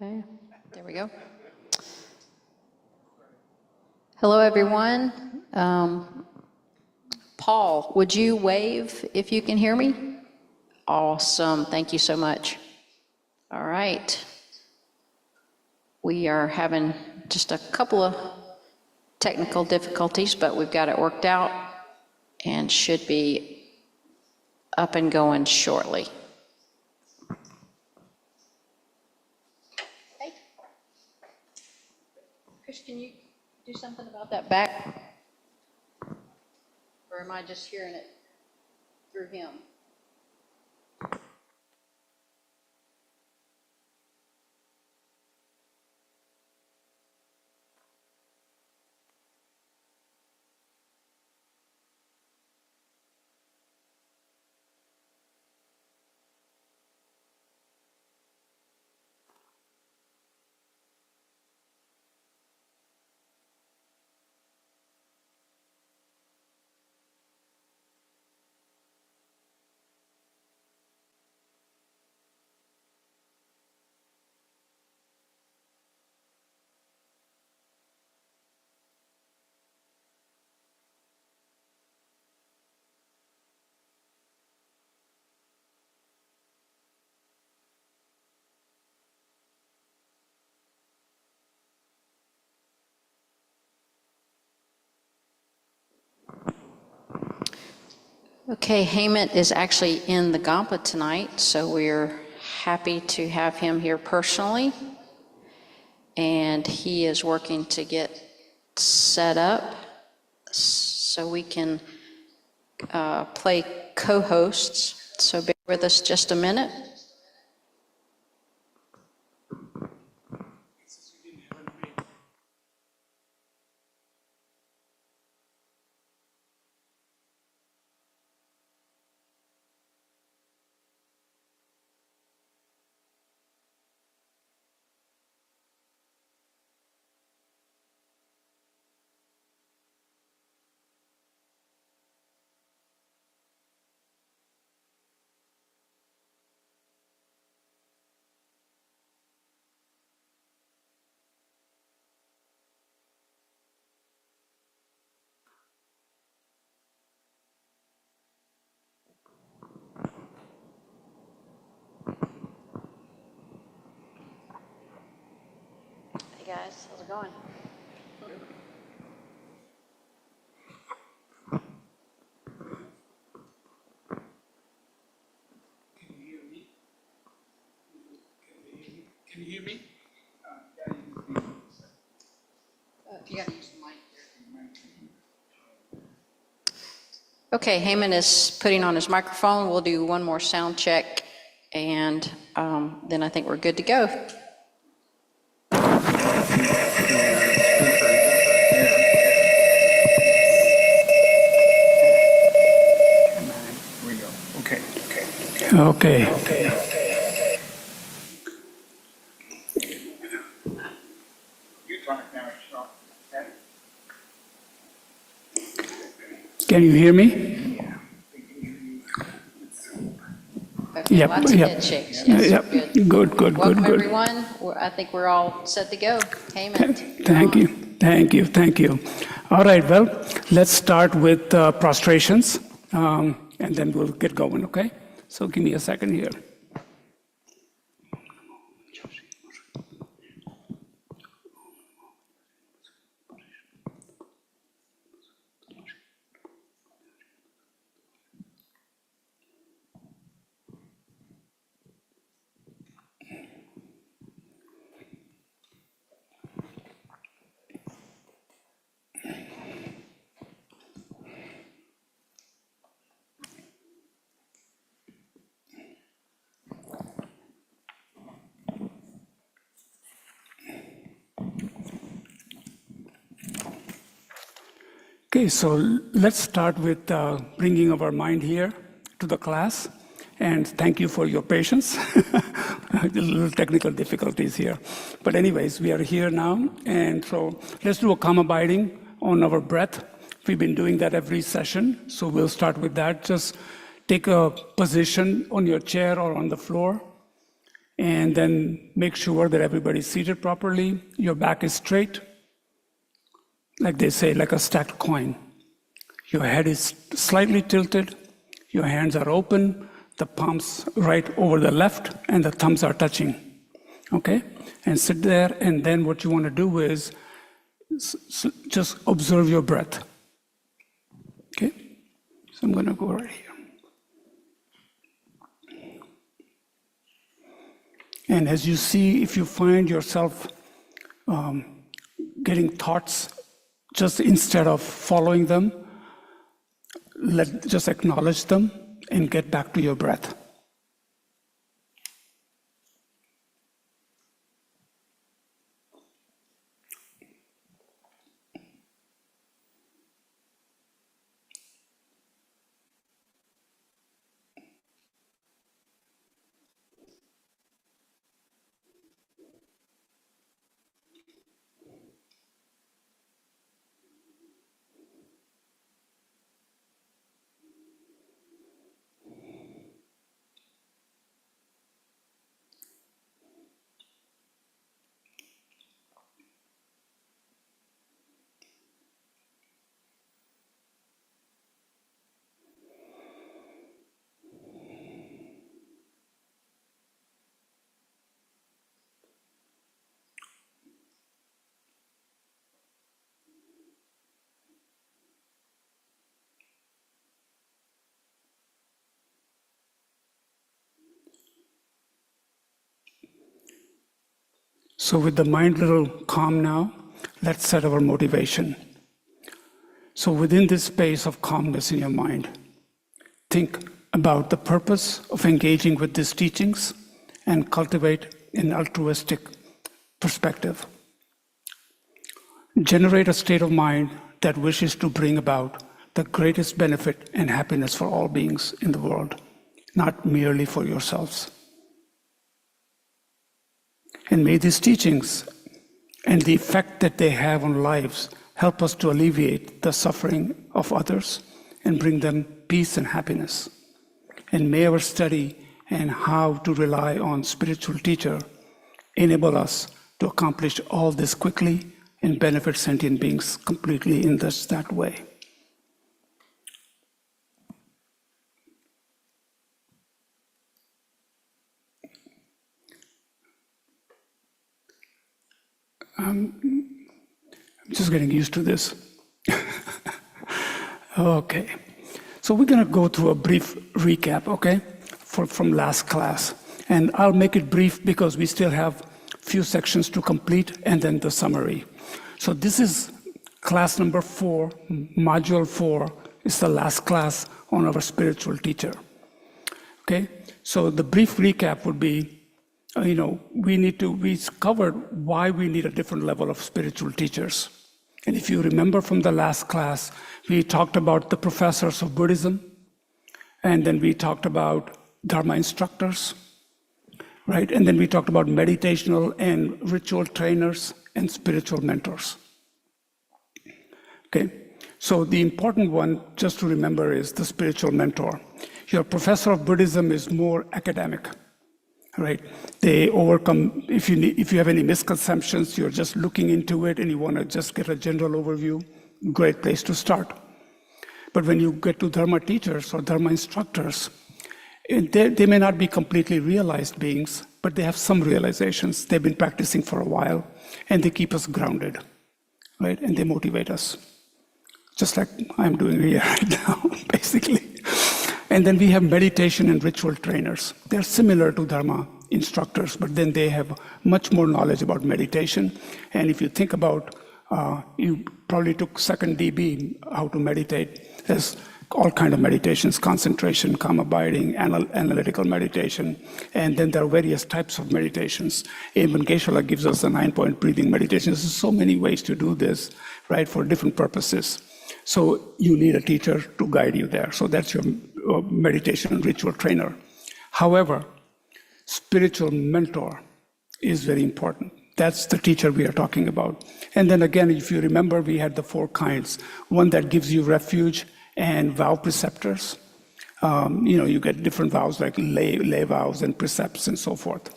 Okay, there we go. Hello, everyone. Paul, would you wave if you can hear me? Awesome, thank you so much. All right. We are having just a couple of technical difficulties, but we've got it worked out and should be up and going shortly. Hey, Chris, can you do something about that back? Or am I just hearing it through him? Okay, Hemant is actually in the Kadampa tonight, so we're happy to have him here personally. And he is working to get set up so we can play co-hosts. So bear with us just a minute. Hey guys, how's it going? Can you hear me? You gotta use the mic. Okay, Hemant is putting on his microphone. We'll do one more sound check, and then I think we're good to go. Okay. Can you hear me? Okay, Yep, lots of yep. head shakes. Yes, good. Good. Welcome, everyone. I think we're all set to go. Hemant. Thank you. All right, well, let's start with prostrations, and then we'll get going, okay? So give me a second here. Okay, so let's start with bringing our mind here to the class. And thank you for your patience. A little technical difficulties here. But anyways, we are here now. And so let's do a calm abiding on our breath. We've been doing that every session. So we'll start with that. Just take a position on your chair or on the floor. And then make sure that everybody's seated properly. Your back is straight, like they say, like a stacked coin. Your head is slightly tilted. Your hands are open. The palms right over the left, and the thumbs are touching. Okay? And sit there, and then what you want to do is just observe your breath. Okay? So I'm going to go right here. And as you see, if you find yourself getting thoughts, just instead of following them, just acknowledge them and get back to your breath. So with the mind a little calm now, let's set our motivation. So within this space of calmness in your mind, think about the purpose of engaging with these teachings and cultivate an altruistic perspective. Generate a state of mind that wishes to bring about the greatest benefit and happiness for all beings in the world, not merely for yourselves. And may these teachings and the effect that they have on lives help us to alleviate the suffering of others and bring them peace and happiness. And may our study and how to rely on spiritual teacher enable us to accomplish all this quickly and benefit sentient beings completely in that way. I'm just getting used to this. Okay. So we're going to go through a brief recap, okay, from last class. And I'll make it brief because we still have a few sections to complete and then the summary. So this is class number 4, module 4 is the last class on our spiritual teacher. Okay? So the brief recap would be, we covered why we need a different level of spiritual teachers. And if you remember from the last class, we talked about the professors of Buddhism, and then we talked about Dharma instructors, right? And then we talked about meditational and ritual trainers and spiritual mentors. Okay, so the important one just to remember is the spiritual mentor. Your professor of Buddhism is more academic. Right? They overcome, if you have any misconceptions, you're just looking into it and you want to just get a general overview, great place to start. But when you get to Dharma teachers or Dharma instructors, they may not be completely realized beings, but they have some realizations. They've been practicing for a while, and they keep us grounded, right? And they motivate us, just like I'm doing here right now, basically. And then we have meditation and ritual trainers. They're similar to Dharma instructors, but then they have much more knowledge about meditation. And if you think about, you probably took 2nd DB, how to meditate. There's all kinds of meditations, concentration, calm abiding, analytical meditation. And then there are various types of meditations. Eamon Geshe-la gives us the 9-point breathing meditation. There's so many ways to do this, right, for different purposes. So you need a teacher to guide you there. So that's your meditation and ritual trainer. However, spiritual mentor is very important. That's the teacher we are talking about. And then again, if you remember, we had the 4 kinds. One that gives you refuge and vow preceptors. You get different vows like lay vows and precepts and so forth.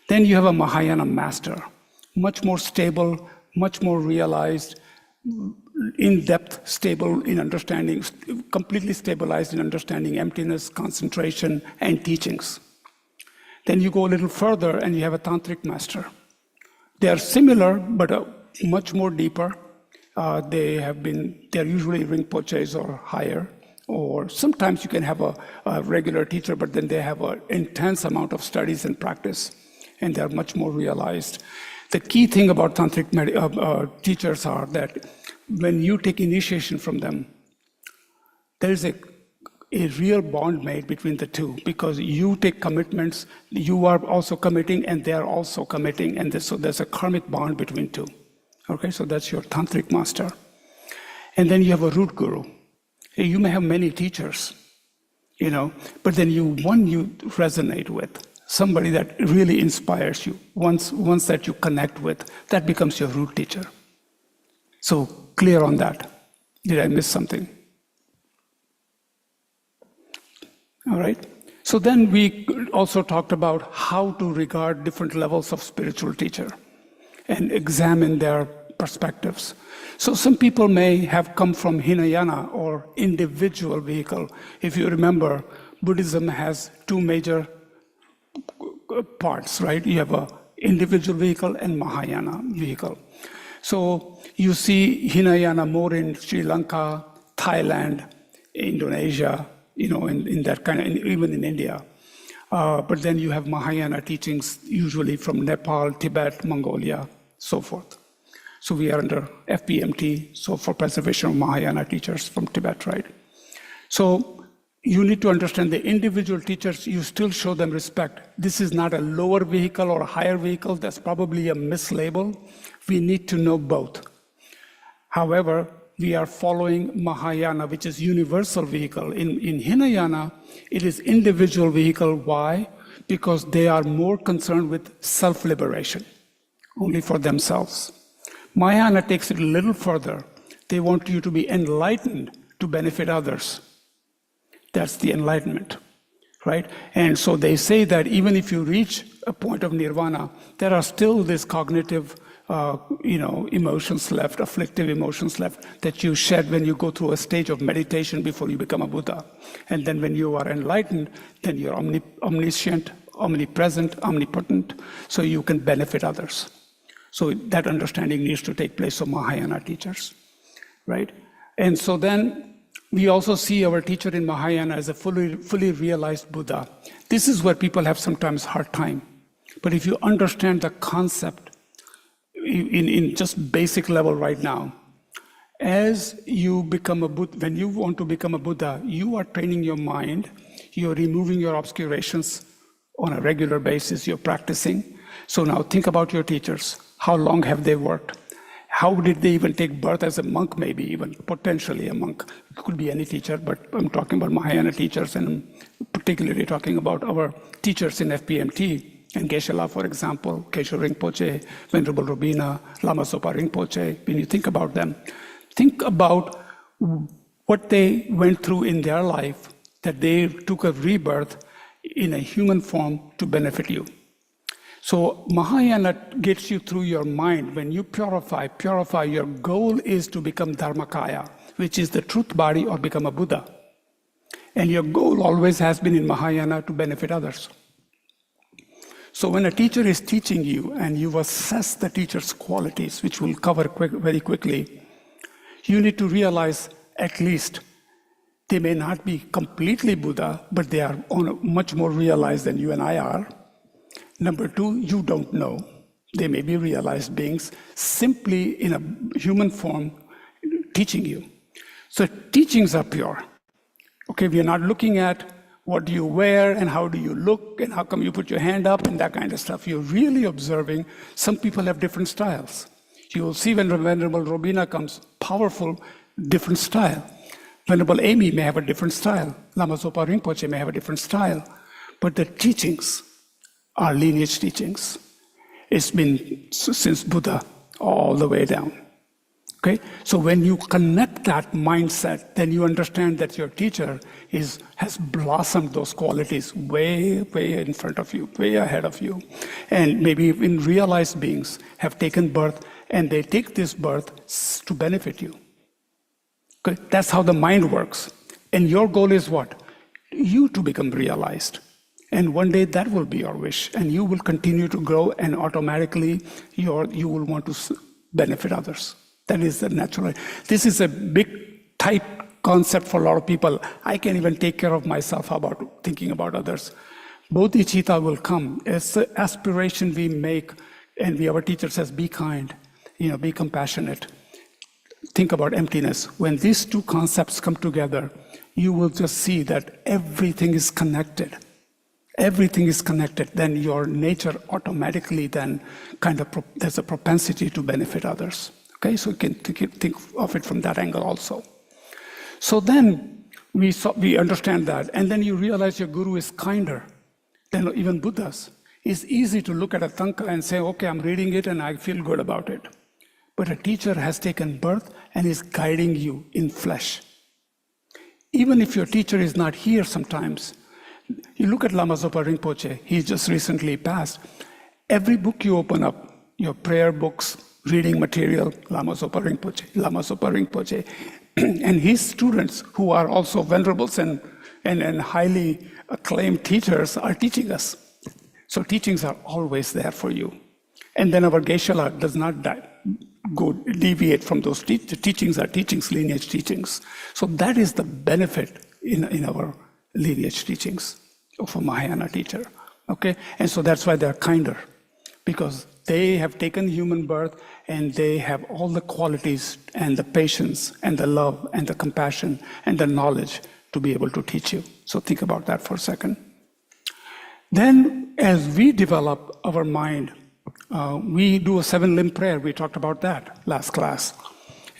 Then you have a Mahayana master, much more stable, much more realized, in-depth, stable in understanding, completely stabilized in understanding emptiness, concentration, and teachings. Then you go a little further and you have a tantric master. They are similar, but much more deeper. They're usually Rinpoches or higher, or sometimes you can have a regular teacher, but then they have an intense amount of studies and practice, and they're much more realized. The key thing about tantric teachers are that when you take initiation from them, there is a real bond made between the two, because you take commitments, you are also committing, and they are also committing, and so there's a karmic bond between two. Okay, so that's your tantric master. And then you have a root guru. You may have many teachers, but then one you resonate with, somebody that really inspires you, once that you connect with, that becomes your root teacher. So clear on that. Did I miss something? All right. So then we also talked about how to regard different levels of spiritual teacher and examine their perspectives. So some people may have come from Hinayana or individual vehicle. If you remember, Buddhism has two major parts, right? You have a individual vehicle and Mahayana vehicle. So you see Hinayana more in Sri Lanka, Thailand, Indonesia, in that kind of, even in India. But then you have Mahayana teachings, usually from Nepal, Tibet, Mongolia, so forth. So we are under FPMT, so for preservation of Mahayana teachers from Tibet, right? So you need to understand the individual teachers, you still show them respect. This is not a lower vehicle or a higher vehicle, that's probably a mislabel. We need to know both. However, we are following Mahayana, which is universal vehicle. In Hinayana, it is individual vehicle. Why? Because they are more concerned with self-liberation, only for themselves. Mahayana takes it a little further. They want you to be enlightened to benefit others. That's the enlightenment, right? And so they say that even if you reach a point of nirvana, there are still these cognitive emotions left, afflictive emotions left, that you shed when you go through a stage of meditation before you become a Buddha. And then when you are enlightened, then you're omniscient, omnipresent, omnipotent, so you can benefit others. So that understanding needs to take place of Mahayana teachers, right? And so then we also see our teacher in Mahayana as a fully realized Buddha. This is where people have sometimes hard time. But if you understand the concept in just basic level right now, as you become a Buddha, when you want to become a Buddha, you are training your mind, you're removing your obscurations on a regular basis, you're practicing. So now think about your teachers. How long have they worked? How did they even take birth as a monk, maybe even potentially a monk? It could be any teacher, but I'm talking about Mahayana teachers, and I'm particularly talking about our teachers in FPMT. And Geshe-la, for example, Geshe Rinpoche, Venerable Robina, Lama Zopa Rinpoche. When you think about them, think about what they went through in their life, that they took a rebirth in a human form to benefit you. So Mahayana gets you through your mind. When you purify, your goal is to become Dharmakaya, which is the truth body, or become a Buddha. And your goal always has been in Mahayana to benefit others. So when a teacher is teaching you and you assess the teacher's qualities, which we'll cover very quickly, you need to realize at least they may not be completely Buddha, but they are much more realized than you and I are. Number two, you don't know. They may be realized beings simply in a human form teaching you. So teachings are pure. Okay, we are not looking at what do you wear and how do you look and how come you put your hand up and that kind of stuff. You're really observing. Some people have different styles. You will see when Venerable Robina comes, powerful, different style. Venerable Amy may have a different style. Lama Zopa Rinpoche may have a different style. But the teachings are lineage teachings. It's been since Buddha all the way down. Okay? So when you connect that mindset, then you understand that your teacher has blossomed those qualities way, way in front of you, way ahead of you. And maybe even realized beings have taken birth, and they take this birth to benefit you. Okay? That's how the mind works. And your goal is what? You to become realized. And one day that will be your wish, and you will continue to grow, and automatically you will want to benefit others. That is the natural. This is a big, tight concept for a lot of people. I can't even take care of myself. How about thinking about others? Bodhicitta will come. It's the aspiration we make, and our teacher says, be kind, be compassionate. Think about emptiness. When these two concepts come together, you will just see that everything is connected. Everything is connected. Then your nature automatically then there's a propensity to benefit others. Okay, so you can think of it from that angle also. So then we understand that, and then you realize your guru is kinder than even Buddhas. It's easy to look at a tanka and say, okay, I'm reading it and I feel good about it. But a teacher has taken birth and is guiding you in flesh. Even if your teacher is not here sometimes, you look at Lama Zopa Rinpoche, he just recently passed. Every book you open up, your prayer books, reading material, Lama Zopa Rinpoche, Lama Zopa Rinpoche. And his students, who are also venerables and highly acclaimed teachers, are teaching us. So teachings are always there for you. And then our Geshe-la does not deviate from those teachings. Are teachings, lineage teachings. So that is the benefit in our lineage teachings of a Mahayana teacher. Okay? And so that's why they're kinder, because they have taken human birth and they have all the qualities and the patience and the love and the compassion and the knowledge to be able to teach you. So think about that for a second. Then as we develop our mind, we do a 7-limb prayer. We talked about that last class.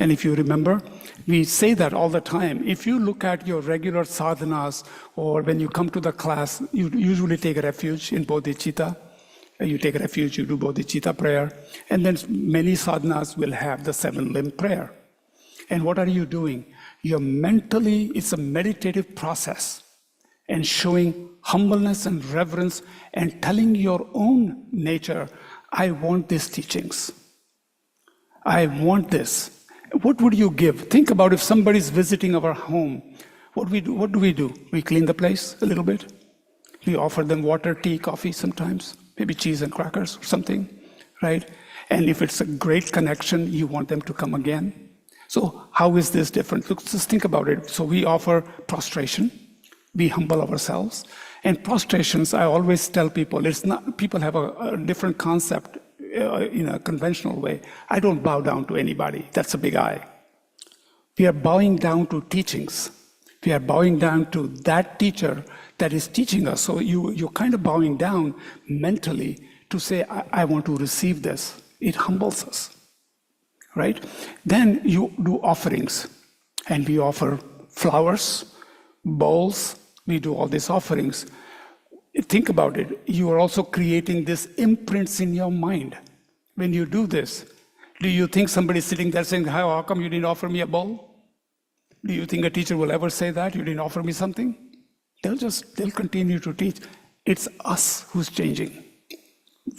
And if you remember, we say that all the time. If you look at your regular sadhanas, or when you come to the class, you usually take refuge in bodhicitta. You take refuge, you do bodhicitta prayer. And then many sadhanas will have the 7-limb prayer. And what are you doing? You're mentally, it's a meditative process, and showing humbleness and reverence and telling your own nature, I want these teachings. I want this. What would you give? Think about if somebody's visiting our home. What do we do? We clean the place a little bit. We offer them water, tea, coffee sometimes, maybe cheese and crackers or something, right? And if it's a great connection, you want them to come again. So how is this different? Let's just think about it. So we offer prostration. We humble ourselves. And prostrations, I always tell people, it's not, people have a different concept in a conventional way. I don't bow down to anybody. That's a big I. We are bowing down to teachings. We are bowing down to that teacher that is teaching us. So you're kind of bowing down mentally to say, I want to receive this. It humbles us, right? Then you do offerings. And we offer flowers, bowls. We do all these offerings. Think about it. You are also creating these imprints in your mind. When you do this, do you think somebody's sitting there saying, how come you didn't offer me a bowl? Do you think a teacher will ever say that? You didn't offer me something? They'll continue to teach. It's us who's changing.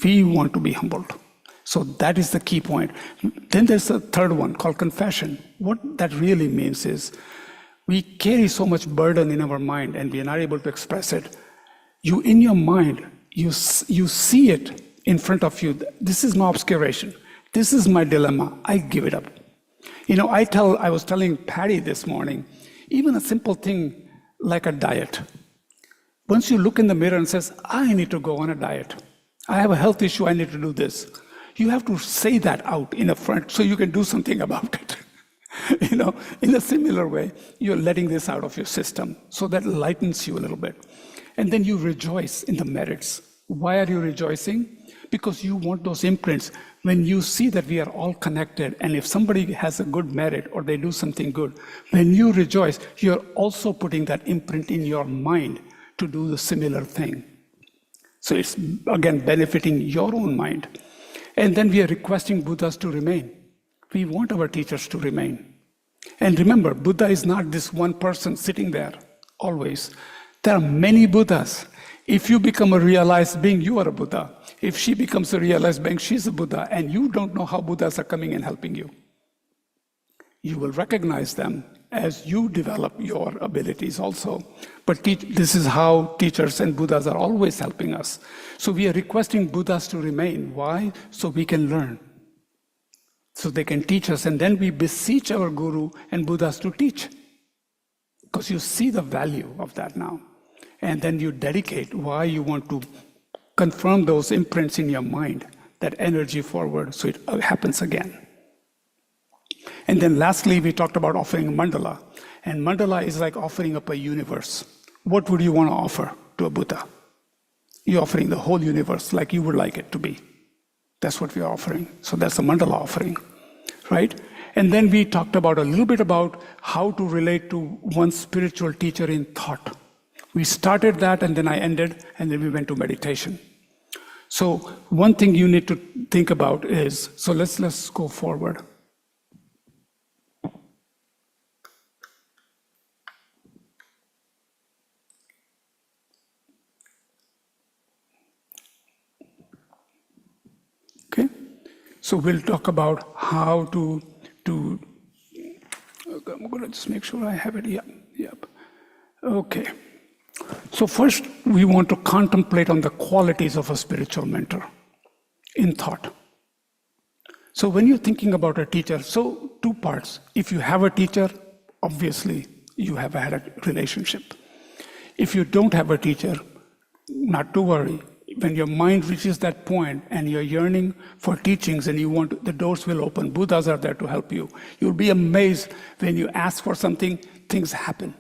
We want to be humbled. So that is the key point. Then there's a third one called confession. What that really means is we carry so much burden in our mind and we are not able to express it. You, in your mind, you see it in front of you. This is my obscuration. This is my dilemma. I give it up. I was telling Patty this morning, even a simple thing like a diet. Once you look in the mirror and says, I need to go on a diet. I have a health issue, I need to do this. You have to say that out in the front so you can do something about it. In a similar way, you're letting this out of your system. So that lightens you a little bit. And then you rejoice in the merits. Why are you rejoicing? Because you want those imprints. When you see that we are all connected, and if somebody has a good merit or they do something good, when you rejoice, you're also putting that imprint in your mind to do the similar thing. So it's, again, benefiting your own mind. And then we are requesting Buddhas to remain. We want our teachers to remain. And remember, Buddha is not this one person sitting there always. There are many Buddhas. If you become a realized being, you are a Buddha. If she becomes a realized being, she's a Buddha. And you don't know how Buddhas are coming and helping you. You will recognize them as you develop your abilities also. But this is how teachers and Buddhas are always helping us. So we are requesting Buddhas to remain. Why? So we can learn. So they can teach us. And then we beseech our Guru and Buddhas to teach. Because you see the value of that now. And then you dedicate why you want to confirm those imprints in your mind, that energy forward, so it happens again. And then lastly, we talked about offering a mandala. And mandala is like offering up a universe. What would you want to offer to a Buddha? You're offering the whole universe like you would like it to be. That's what we are offering. So that's a mandala offering, right? And then we talked about a little bit about how to relate to one's spiritual teacher in thought. We started that and then I ended and then we went to meditation. So one thing you need to think about is, so let's go forward. Okay, so we'll talk about how to I'm going to just make sure I have it. Yep. Okay. So first, we want to contemplate on the qualities of a spiritual mentor in thought. So when you're thinking about a teacher, so two parts. If you have a teacher, obviously you have had a relationship. If you don't have a teacher, not to worry. When your mind reaches that point and you're yearning for teachings and you want, the doors will open. Buddhas are there to help you. You'll be amazed when you ask for something, things happen.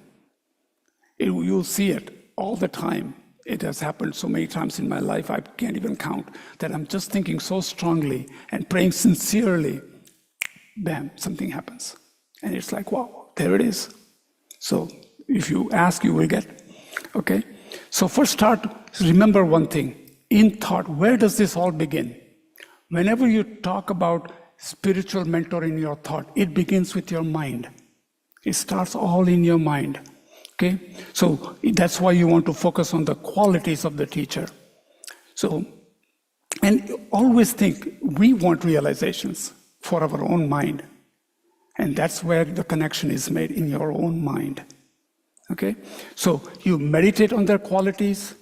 You'll see it all the time. It has happened so many times in my life, I can't even count, that I'm just thinking so strongly and praying sincerely, bam, something happens. And it's like, wow, there it is. So if you ask, you will get, okay? So first start, remember one thing. In thought, where does this all begin? Whenever you talk about spiritual mentor in your thought, it begins with your mind. It starts all in your mind. Okay? So that's why you want to focus on the qualities of the teacher. So, and always think, we want realizations for our own mind. And that's where the connection is made, in your own mind. Okay? So you meditate on their qualities.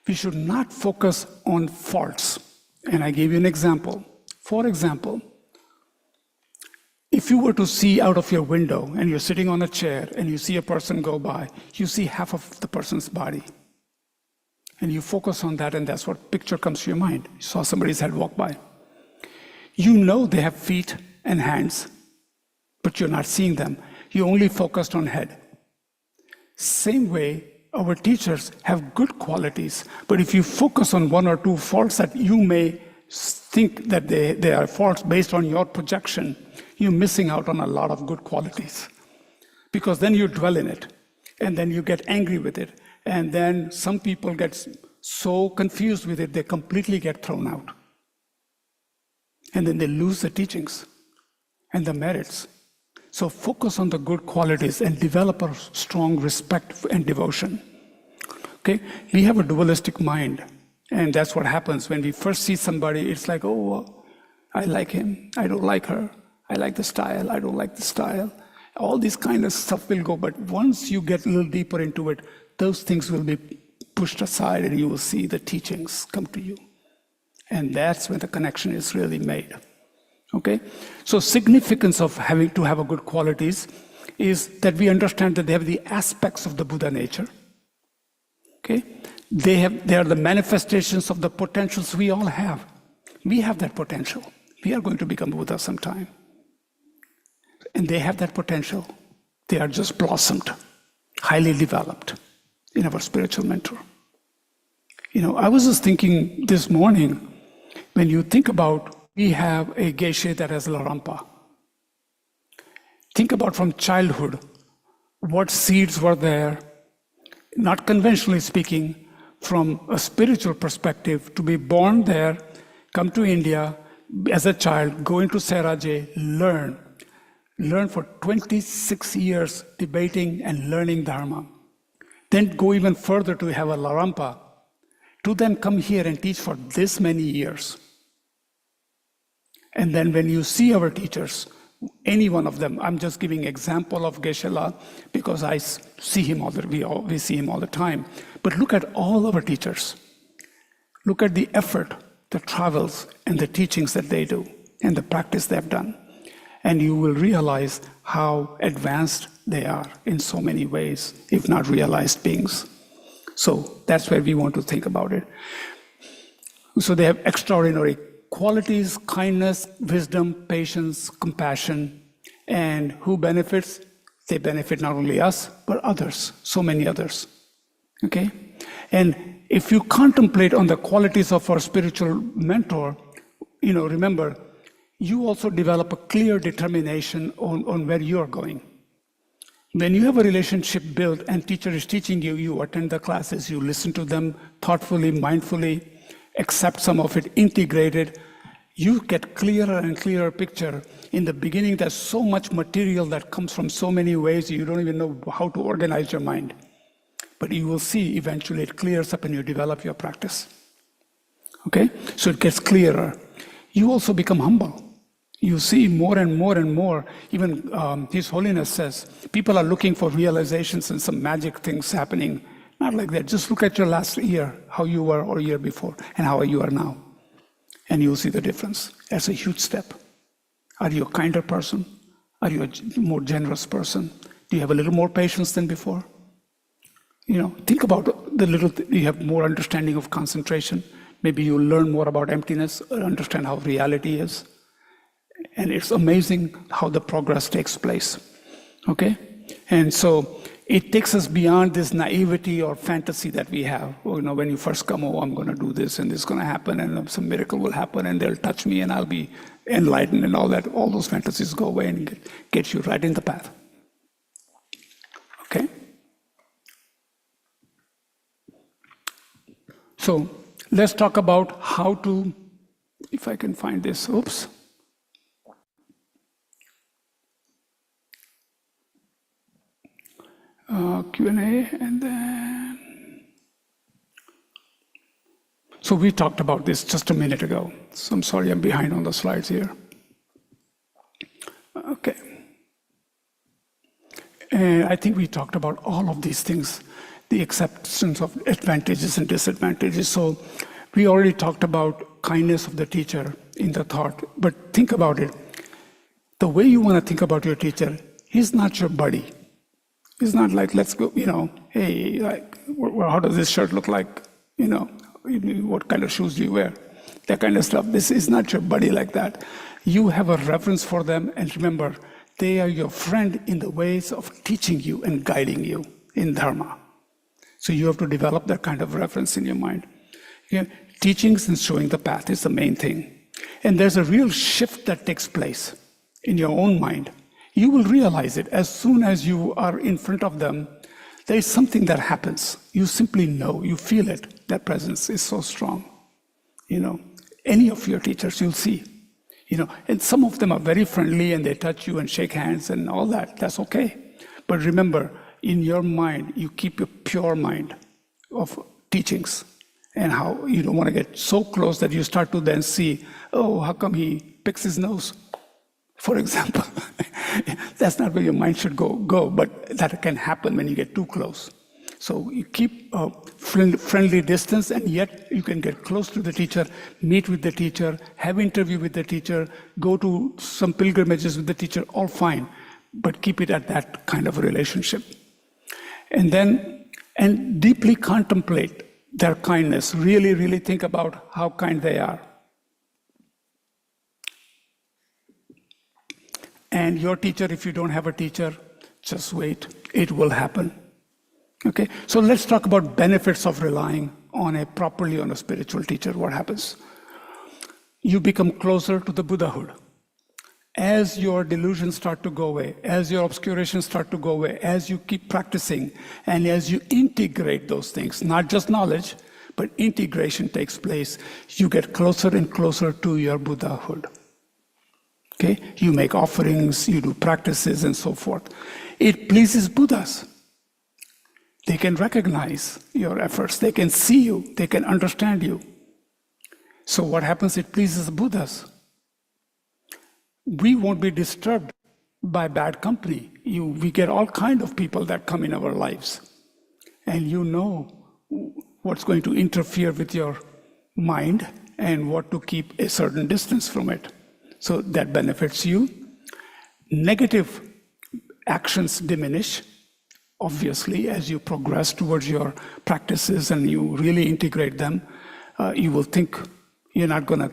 We should not focus on faults. And I gave you an example. For example, if you were to see out of your window and you're sitting on a chair and you see a person go by, you see half of the person's body. And you focus on that and that's what picture comes to your mind. You saw somebody's head walk by. You know they have feet and hands, but you're not seeing them. You only focused on head. Same way, our teachers have good qualities, but if you focus on one or two faults that you may think that they are faults based on your projection, you're missing out on a lot of good qualities. Because then you dwell in it, and then you get angry with it, and then some people get so confused with it, they completely get thrown out. And then they lose the teachings and the merits. So focus on the good qualities and develop a strong respect and devotion. Okay? We have a dualistic mind. And that's what happens when we first see somebody. It's like, oh, I like him. I don't like her. I like the style. I don't like the style. All this kind of stuff will go. But once you get a little deeper into it, those things will be pushed aside and you will see the teachings come to you. And that's when the connection is really made. Okay? So significance of having to have a good qualities is that we understand that they have the aspects of the Buddha nature. Okay? They are the manifestations of the potentials we all have. We have that potential. We are going to become Buddha sometime. And they have that potential. They are just blossomed, highly developed in our spiritual mentor. You know, I was just thinking this morning, when you think about, we have a geisha that has Kadampa. Think about from childhood, what seeds were there, not conventionally speaking, from a spiritual perspective, to be born there, come to India, as a child, go into Seraje, learn for 26 years debating and learning Dharma. Then go even further to have a Larampa, to then come here and teach for this many years. And then when you see our teachers, any one of them, I'm just giving example of Geshe-la because I see him we see him all the time. But look at all our teachers. Look at the effort, the travels, and the teachings that they do, and the practice they've done. And you will realize how advanced they are in so many ways, if not realized beings. So that's where we want to think about it. So they have extraordinary qualities: kindness, wisdom, patience, compassion. And who benefits? They benefit not only us, but others, so many others. Okay? And if you contemplate on the qualities of our spiritual mentor, remember, you also develop a clear determination on where you're going. When you have a relationship built and teacher is teaching you, you attend the classes, you listen to them thoughtfully, mindfully, accept some of it, integrate it, you get clearer and clearer picture. In the beginning, there's so much material that comes from so many ways, you don't even know how to organize your mind. But you will see eventually it clears up and you develop your practice. Okay? So it gets clearer. You also become humble. You see more and more and more. Even His Holiness says, people are looking for realizations and some magic things happening. Not like that. Just look at your last year, how you were or year before, and how you are now. And you'll see the difference. That's a huge step. Are you a kinder person? Are you a more generous person? Do you have a little more patience than before? Think about you have more understanding of concentration. Maybe you'll learn more about emptiness, or understand how reality is. And it's amazing how the progress takes place. Okay? And so it takes us beyond this naivety or fantasy that we have. When you first come, I'm going to do this and this is going to happen and some miracle will happen and they'll touch me and I'll be enlightened and all that. All those fantasies go away and get you right in the path. Okay? So let's talk about how to, if I can find this, oops. Q&A, and then... So we talked about this just a minute ago. So I'm sorry I'm behind on the slides here. Okay. And I think we talked about all of these things, the acceptance of advantages and disadvantages. So we already talked about kindness of the teacher in the thought, but think about it. The way you want to think about your teacher, he's not your buddy. It's not like, let's go, hey, how does this shirt look like? What kind of shoes do you wear? That kind of stuff. This is not your buddy like that. You have a reverence for them, and remember, they are your friend in the ways of teaching you and guiding you in Dharma. So you have to develop that kind of reference in your mind. Teachings and showing the path is the main thing. And there's a real shift that takes place in your own mind. You will realize it as soon as you are in front of them. There is something that happens. You simply know, you feel it. That presence is so strong. Any of your teachers, you'll see. And some of them are very friendly and they touch you and shake hands and all that. That's okay. But remember, in your mind, you keep a pure mind of teachings and how you don't want to get so close that you start to then see, how come he picks his nose? For example, that's not where your mind should go, but that can happen when you get too close. So you keep a friendly distance, and yet you can get close to the teacher, meet with the teacher, have interview with the teacher, go to some pilgrimages with the teacher, all fine, but keep it at that kind of a relationship. And deeply contemplate their kindness. Really, really think about how kind they are. And your teacher, if you don't have a teacher, just wait. It will happen. Okay? So let's talk about benefits of relying properly on a spiritual teacher. What happens? You become closer to the Buddhahood. As your delusions start to go away, as your obscurations start to go away, as you keep practicing, and as you integrate those things, not just knowledge, But integration takes place. You get closer and closer to your Buddhahood. Okay? You make offerings, you do practices, and so forth. It pleases Buddhas. They can recognize your efforts. They can see you. They can understand you. So what happens? It pleases Buddhas. We won't be disturbed by bad company. We get all kinds of people that come in our lives. And you know what's going to interfere with your mind and what to keep a certain distance from it. So that benefits you. Negative actions diminish, obviously, as you progress towards your practices and you really integrate them. You will think you're not going to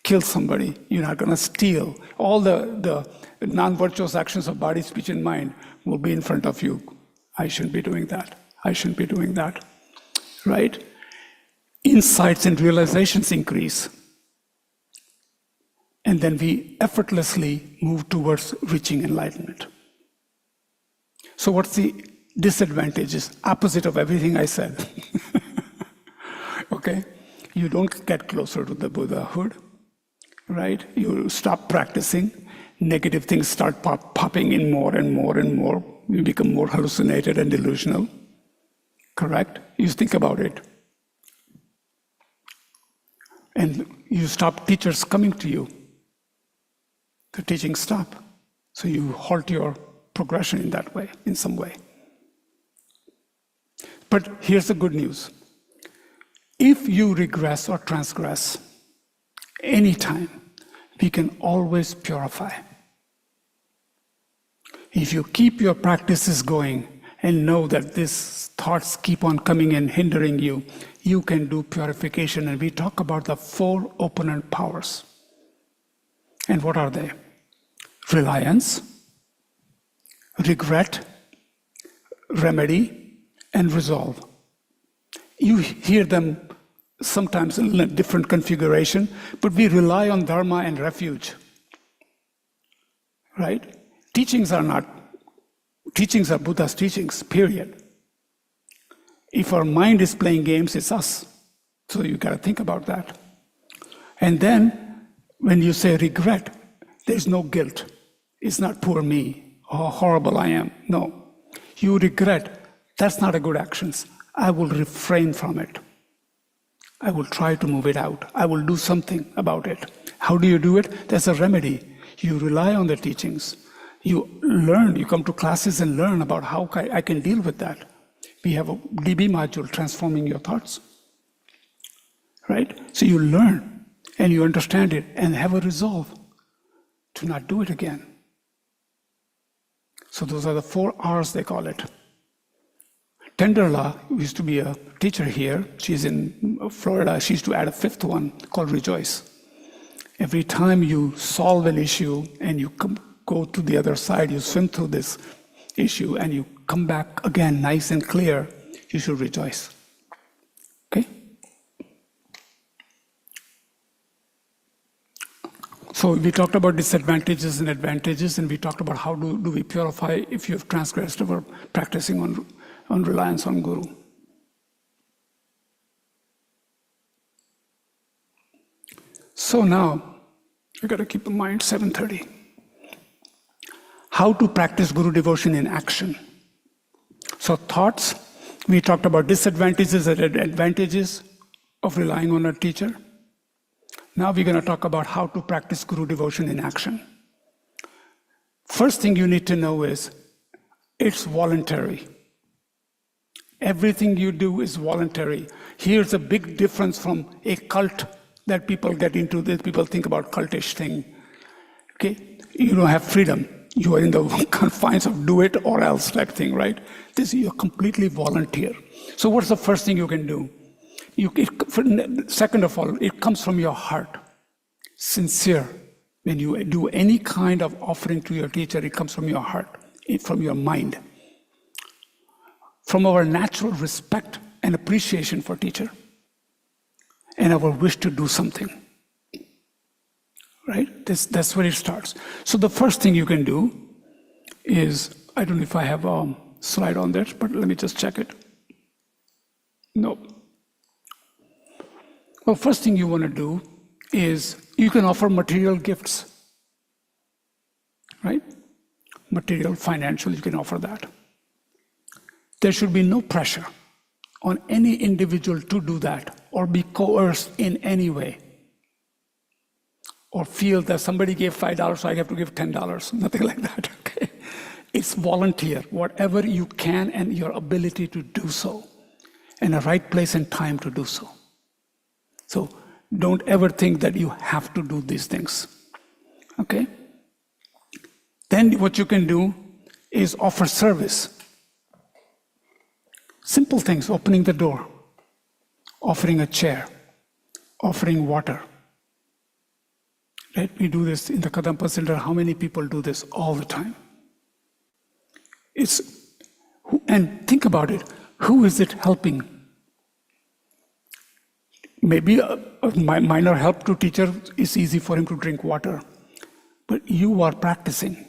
kill somebody, you're not going to steal. All the non-virtuous actions of body, speech, and mind will be in front of you. I shouldn't be doing that. I shouldn't be doing that. Right? Insights and realizations increase. And then we effortlessly move towards reaching enlightenment. So what's the disadvantages? Opposite of everything I said. Okay? You don't get closer to the Buddhahood. Right? You stop practicing. Negative things start popping in more and more and more. You become more hallucinated and delusional. Correct? You think about it. And you stop teachers coming to you. The teachings stop. So you halt your progression in that way, in some way. But here's the good news. If you regress or transgress, anytime, we can always purify. If you keep your practices going and know that these thoughts keep on coming and hindering you, you can do purification. And we talk about the 4 opponent powers. And what are they? Reliance, regret, remedy, and resolve. You hear them sometimes in a different configuration, but we rely on dharma and refuge. Right? Teachings are Buddha's teachings, period. If our mind is playing games, it's us. So you got to think about that. And then, when you say regret, there's no guilt. It's not poor me, how horrible I am. No. You regret, that's not a good action. I will refrain from it. I will try to move it out. I will do something about it. How do you do it? There's a remedy. You rely on the teachings. You learn, you come to classes and learn about how I can deal with that. We have a DB module, Transforming Your Thoughts. Right? So you learn and you understand it and have a resolve to not do it again. So those are the 4 R's, they call it. Tenderla used to be a teacher here. She's in Florida. She used to add a 5th one called Rejoice. Every time you solve an issue and you go to the other side, you swim through this issue and you come back again nice and clear, you should rejoice. Okay? So we talked about disadvantages and advantages, and we talked about how do we purify if you have transgressed or practicing on reliance on Guru. So now, you got to keep in mind 7:30. How to practice Guru devotion in action. So thoughts, we talked about disadvantages and advantages of relying on a teacher. Now we're going to talk about how to practice Guru devotion in action. First thing you need to know is, it's voluntary. Everything you do is voluntary. Here's a big difference from a cult that people get into. That people think about cultish thing. Okay, you don't have freedom. You are in the confines of do it or else type thing, right? You're completely volunteer. So what's the first thing you can do? Second of all, it comes from your heart. Sincere. When you do any kind of offering to your teacher, it comes from your heart, from your mind. From our natural respect and appreciation for teacher. And our wish to do something. Right? That's where it starts. So the first thing you can do is, I don't know if I have a slide on that, but let me just check it. No. Well, first thing you want to do is you can offer material gifts, right? Material, financial, you can offer that. There should be no pressure on any individual to do that or be coerced in any way or feel that somebody gave $5, so I have to give $10. Nothing like that, okay? It's volunteer, whatever you can and your ability to do so, and a right place and time to do so. So don't ever think that you have to do these things, okay? Then what you can do is offer service. Simple things, opening the door, offering a chair, offering water. Right? We do this in the Kadampa Center. How many people do this all the time? And think about it. Who is it helping? Maybe a minor help to teacher is easy for him to drink water. But you are practicing.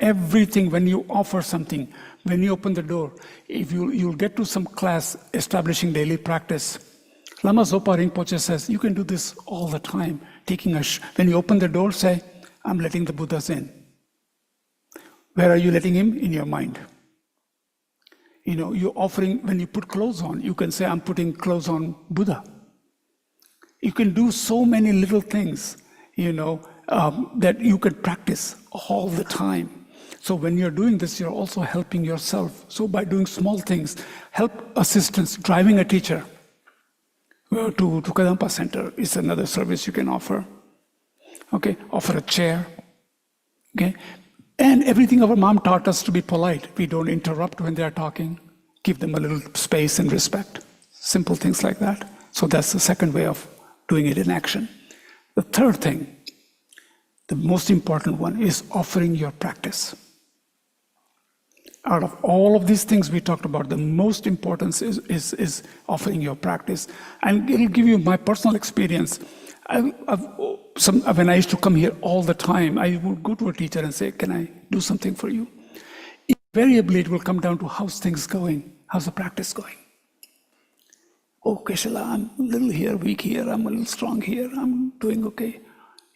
Everything, when you offer something, when you open the door, if you'll get to some class establishing daily practice. Lama Zopa Rinpoche says, you can do this all the time. When you open the door, say, I'm letting the Buddhas in. Where are you letting him? In your mind. You're offering, when you put clothes on, you can say, I'm putting clothes on Buddha. You can do so many little things, that you could practice all the time. So when you're doing this, you're also helping yourself. So by doing small things, help assistance, driving a teacher to Kadampa Center is another service you can offer. Okay, offer a chair. Okay, and everything our mom taught us to be polite. We don't interrupt when they're talking. Give them a little space and respect. Simple things like that. So that's the second way of doing it in action. The third thing, the most important one, is offering your practice. Out of all of these things we talked about, the most important is offering your practice. And it'll give you my personal experience. When I used to come here all the time, I would go to a teacher and say, can I do something for you? Invariably, it will come down to how's things going? How's the practice going? Oh, Keshala, I'm a little here, weak here, I'm a little strong here, I'm doing okay.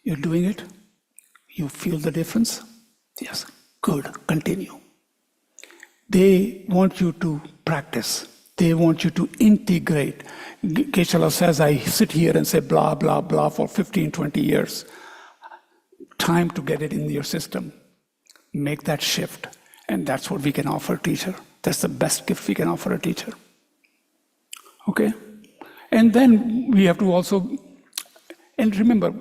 You're doing it? You feel the difference? Yes, good, continue. They want you to practice. They want you to integrate. Geshe-la says, I sit here and say blah, blah, blah for 15, 20 years. Time to get it in your system. Make that shift. And that's what we can offer a teacher. That's the best gift we can offer a teacher. Okay? And then we have to also, and remember,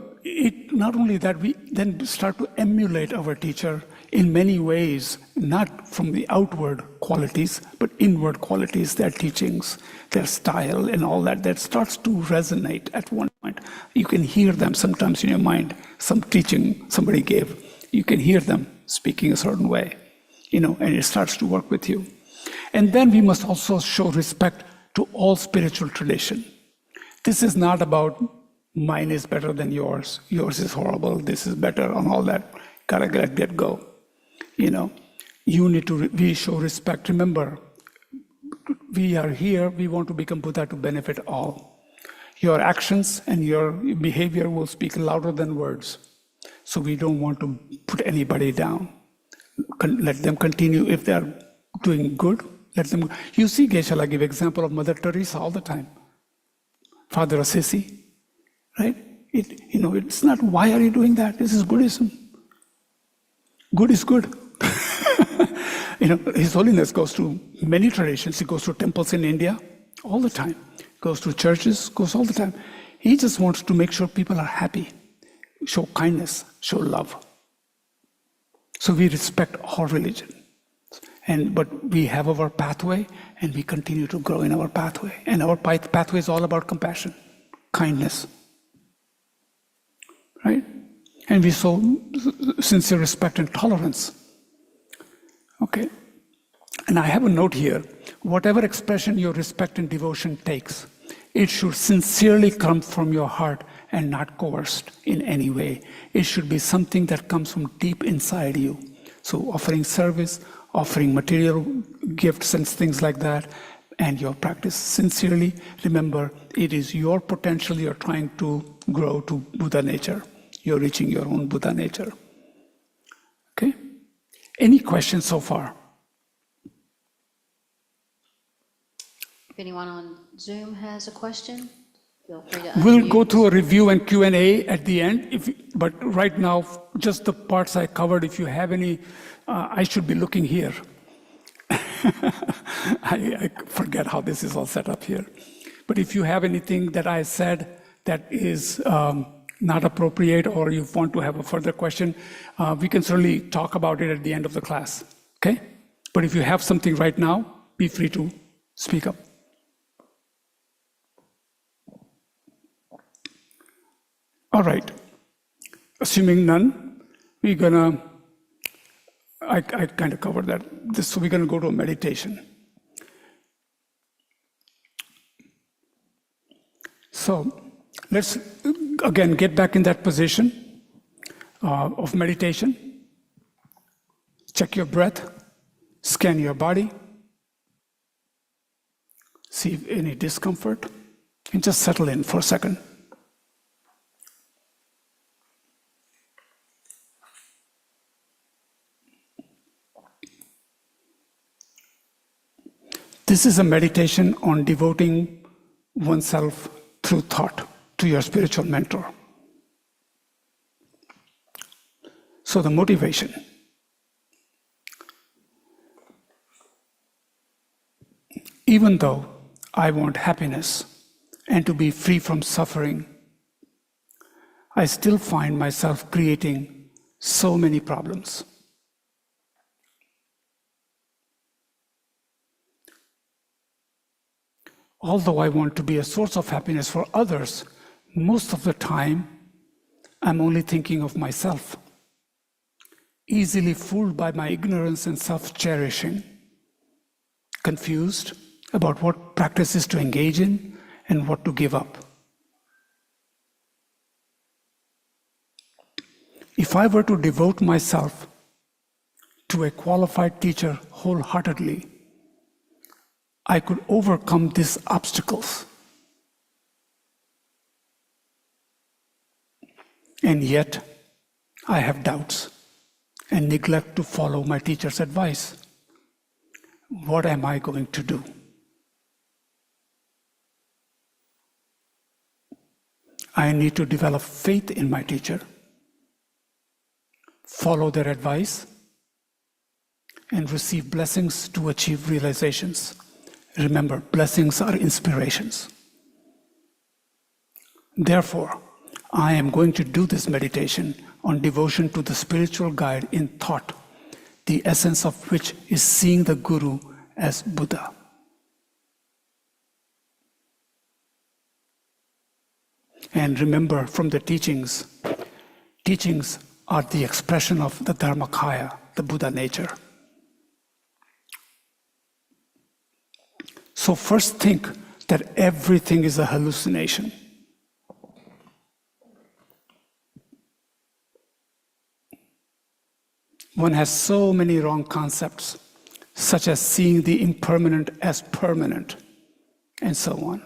not only that, we then start to emulate our teacher in many ways, not from the outward qualities, but inward qualities, their teachings, their style, and all that starts to resonate at one point. You can hear them sometimes in your mind, some teaching somebody gave. You can hear them speaking a certain way, and it starts to work with you. And then we must also show respect to all spiritual tradition. This is not about mine is better than yours is horrible, this is better, and all that. Gotta let that go. We show respect. Remember, we are here, we want to become Buddha to benefit all. Your actions and your behavior will speak louder than words. So we don't want to put anybody down. Let them continue. If they're doing good, let them. You see Geshe-la give example of Mother Teresa all the time. Father Assisi, right? It's not, why are you doing that? This is Buddhism. Good is good. His Holiness goes to many traditions. He goes to temples in India all the time. Goes to churches, goes all the time. He just wants to make sure people are happy. Show kindness, show love. So we respect all religion. But we have our pathway, and we continue to grow in our pathway. And our pathway is all about compassion, kindness. Right? And we show sincere respect and tolerance. Okay. And I have a note here. Whatever expression your respect and devotion takes, it should sincerely come from your heart and not coerced in any way. It should be something that comes from deep inside you. So offering service, offering material gifts and things like that, and your practice. Sincerely, remember, it is your potential you're trying to grow to Buddha nature. You're reaching your own Buddha nature. Okay? Any questions so far? If anyone on Zoom has a question, feel free to We'll unmute. go through a review and Q&A at the end, but right now, just the parts I covered, if you have any, I should be looking here. I forget how this is all set up here. But if you have anything that I said that is not appropriate, or you want to have a further question, we can certainly talk about it at the end of the class, okay? But if you have something right now, be free to speak up. All right, assuming none, we're gonna, I kind of covered that. So we're gonna go to a meditation. So let's, again, get back in that position of meditation. Check your breath, scan your body, see if any discomfort, and just settle in for a second. This is a meditation on devoting oneself through thought to your spiritual mentor. So the motivation. Even though I want happiness and to be free from suffering, I still find myself creating so many problems. Although I want to be a source of happiness for others, most of the time, I'm only thinking of myself, easily fooled by my ignorance and self-cherishing, confused about what practices to engage in and what to give up. If I were to devote myself to a qualified teacher wholeheartedly, I could overcome these obstacles. And yet, I have doubts and neglect to follow my teacher's advice. What am I going to do? I need to develop faith in my teacher, follow their advice, and receive blessings to achieve realizations. Remember, blessings are inspirations. Therefore, I am going to do this meditation on devotion to the spiritual guide in thought, the essence of which is seeing the Guru as Buddha. And remember from the teachings are the expression of the Dharmakaya, the Buddha nature. So first think that everything is a hallucination. One has so many wrong concepts, such as seeing the impermanent as permanent, and so on.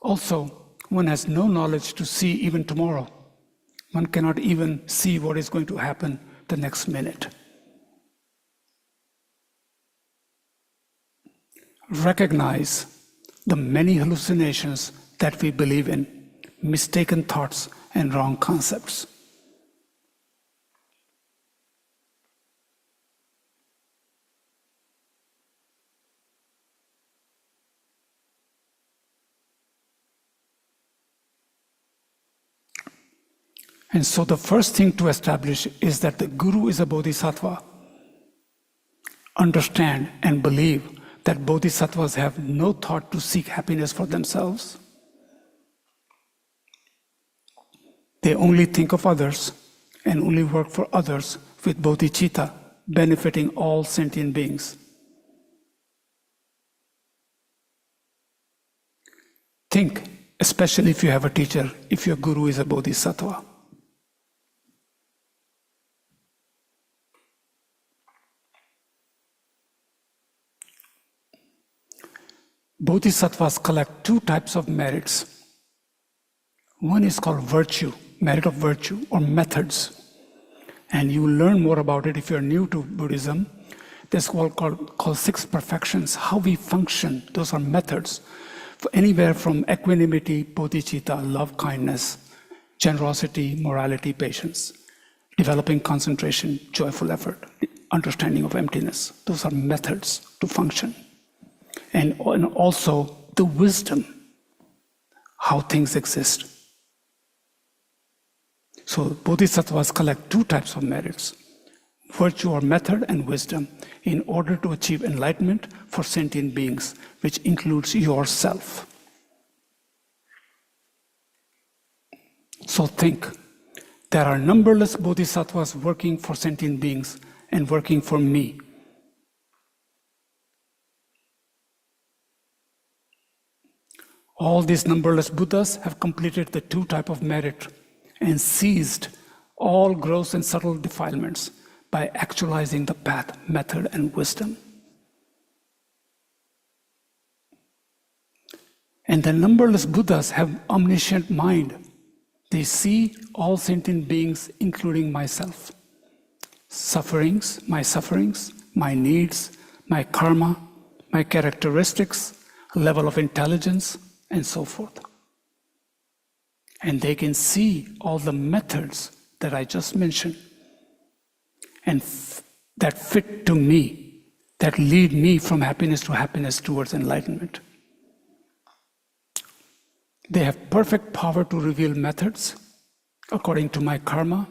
Also, one has no knowledge to see even tomorrow. One cannot even see what is going to happen the next minute. Recognize the many hallucinations that we believe in, mistaken thoughts and wrong concepts. And so the first thing to establish is that the Guru is a Bodhisattva. Understand and believe that Bodhisattvas have no thought to seek happiness for themselves. They only think of others and only work for others with bodhicitta, benefiting all sentient beings. Think, especially if you have a teacher, if your Guru is a Bodhisattva. Bodhisattvas collect two types of merits. One is called virtue, merit of virtue, or methods. And you will learn more about it if you're new to Buddhism. There's called six perfections, how we function. Those are methods. For anywhere from equanimity, bodhicitta, love, kindness, generosity, morality, patience, developing concentration, joyful effort, understanding of emptiness. Those are methods to function. And also the wisdom, how things exist. So bodhisattvas collect two types of merits, virtue or method and wisdom, in order to achieve enlightenment for sentient beings, which includes yourself. So think, there are numberless bodhisattvas working for sentient beings and working for me. All these numberless Buddhas have completed the two types of merit and seized all gross and subtle defilements by actualizing the path, method, and wisdom. And the numberless Buddhas have omniscient mind. They see all sentient beings, including myself. My sufferings, my needs, my karma, my characteristics, level of intelligence, and so forth. And they can see all the methods that I just mentioned and that fit to me, that lead me from happiness to happiness towards enlightenment. They have perfect power to reveal methods according to my karma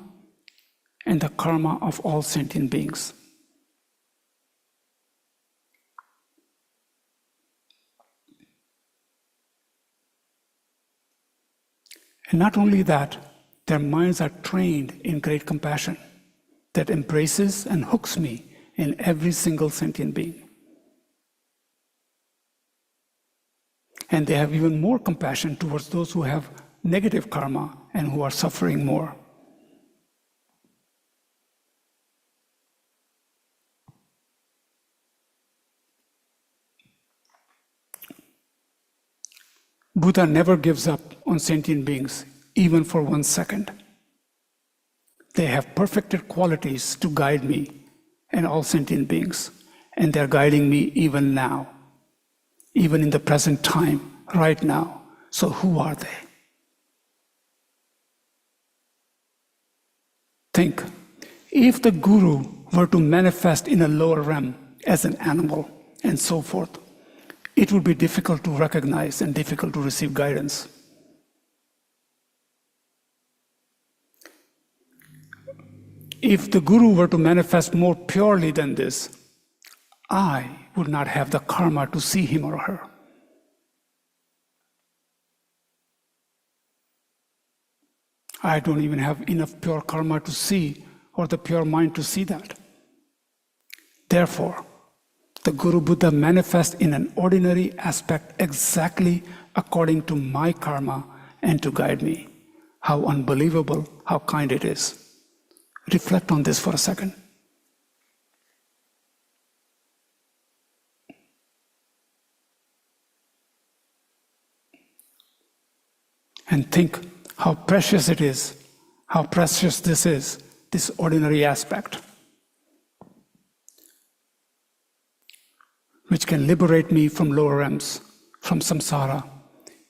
and the karma of all sentient beings. And not only that, their minds are trained in great compassion that embraces and hooks me in every single sentient being. And they have even more compassion towards those who have negative karma and who are suffering more. Buddha never gives up on sentient beings, even for 1 second. They have perfected qualities to guide me and all sentient beings, and they're guiding me even now, even in the present time, right now. So who are they? Think, if the guru were to manifest in a lower realm as an animal and so forth, it would be difficult to recognize and difficult to receive guidance. If the guru were to manifest more purely than this, I would not have the karma to see him or her. I don't even have enough pure karma to see, or the pure mind to see that. Therefore, the Guru Buddha manifests in an ordinary aspect exactly according to my karma and to guide me. How unbelievable, how kind it is. Reflect on this for a second. And think how precious it is, how precious this is, this ordinary aspect, which can liberate me from lower realms, from samsara,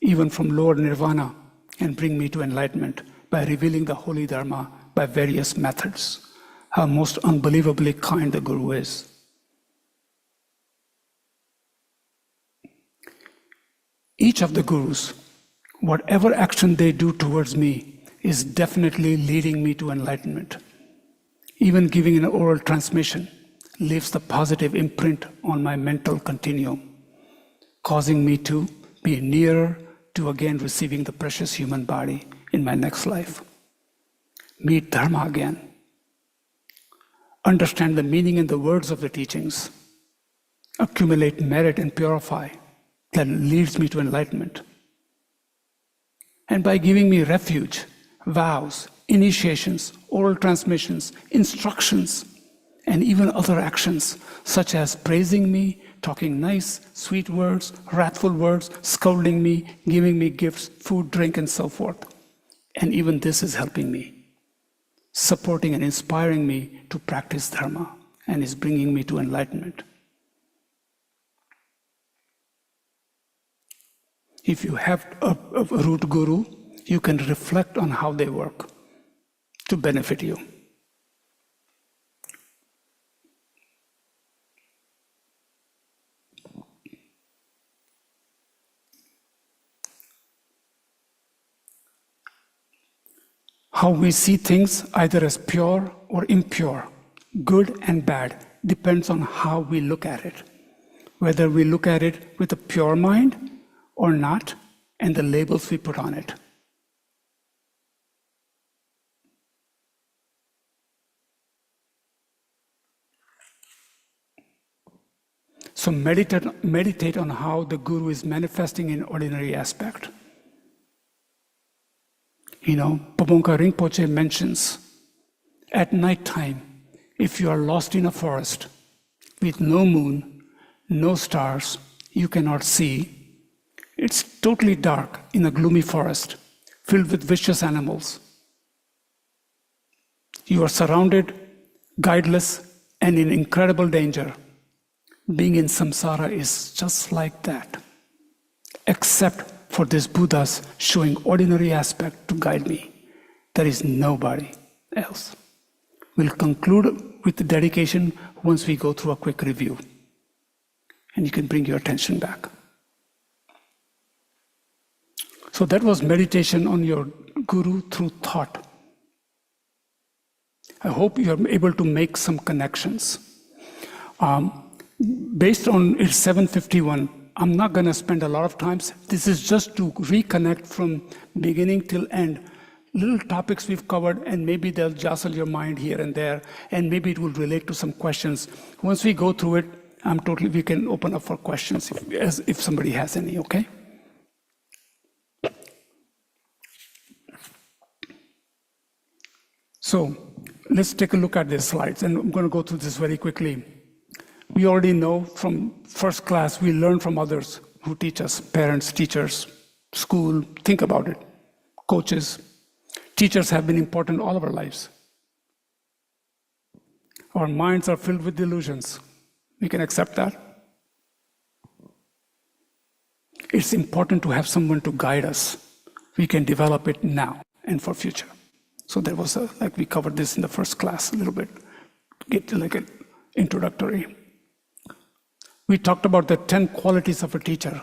even from lower nirvana, and bring me to enlightenment by revealing the holy dharma by various methods. How most unbelievably kind the Guru is. Each of the Gurus, whatever action they do towards me, is definitely leading me to enlightenment. Even giving an oral transmission leaves the positive imprint on my mental continuum, causing me to be nearer to again receiving the precious human body in my next life. Meet Dharma again. Understand the meaning and the words of the teachings. Accumulate merit and purify that leads me to enlightenment. And by giving me refuge, vows, initiations, oral transmissions, instructions, and even other actions, such as praising me, talking nice, sweet words, wrathful words, scolding me, giving me gifts, food, drink, and so forth. And even this is helping me, supporting and inspiring me to practice dharma, and is bringing me to enlightenment. If you have a root guru, you can reflect on how they work to benefit you. How we see things either as pure or impure, good and bad, depends on how we look at it. Whether we look at it with a pure mind or not, and the labels we put on it. So meditate on how the guru is manifesting in ordinary aspect. Pabongka Rinpoche mentions, at night time, if you are lost in a forest with no moon, no stars, you cannot see. It's totally dark in a gloomy forest, filled with vicious animals. You are surrounded, guideless, and in incredible danger. Being in samsara is just like that, except for this Buddha's showing ordinary aspect to guide me. There is nobody else. We'll conclude with the dedication once we go through a quick review. And you can bring your attention back. So that was meditation on your guru through thought. I hope you are able to make some connections. Based on it's 7:51, I'm not going to spend a lot of time. This is just to reconnect from beginning till end. Little topics we've covered, and maybe they'll jostle your mind here and there, and maybe it will relate to some questions. Once we go through it, we can open up for questions if somebody has any, okay? So let's take a look at these slides, and I'm going to go through this very quickly. We already know from first class, we learn from others who teach us, parents, teachers, school, think about it, coaches. Teachers have been important all of our lives. Our minds are filled with delusions. We can accept that. It's important to have someone to guide us. We can develop it now and for future. So there was we covered this in the first class a little bit, get like an introductory. We talked about the 10 qualities of a teacher.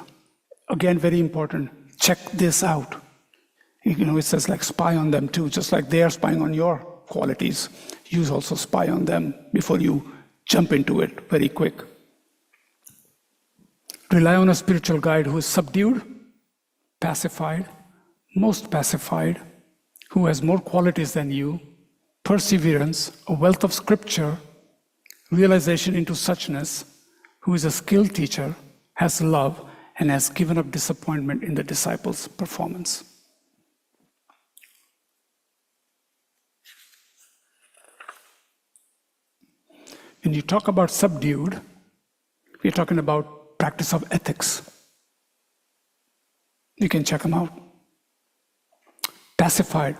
Again, very important. Check this out. It says spy on them too, just like they are spying on your qualities. You also spy on them before you jump into it very quick. Rely on a spiritual guide who is subdued, pacified, most pacified, who has more qualities than you, perseverance, a wealth of scripture, realization into suchness, who is a skilled teacher, has love, and has given up disappointment in the disciples' performance. When you talk about subdued, we're talking about practice of ethics. You can check them out. Pacified,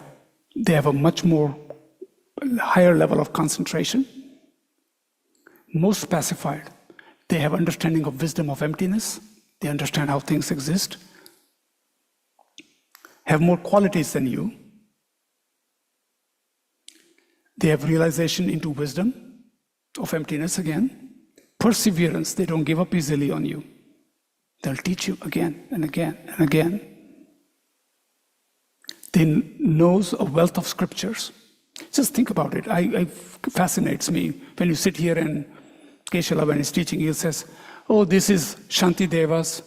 they have a much more higher level of concentration. Most pacified, they have understanding of wisdom of emptiness. They understand how things exist. Have more qualities than you. They have realization into wisdom of emptiness again. Perseverance, they don't give up easily on you. They'll teach you again and again and again. They knows a wealth of scriptures. Just think about it. It fascinates me when you sit here and Keshala, when he's teaching, he says, oh, this is Shanti Deva's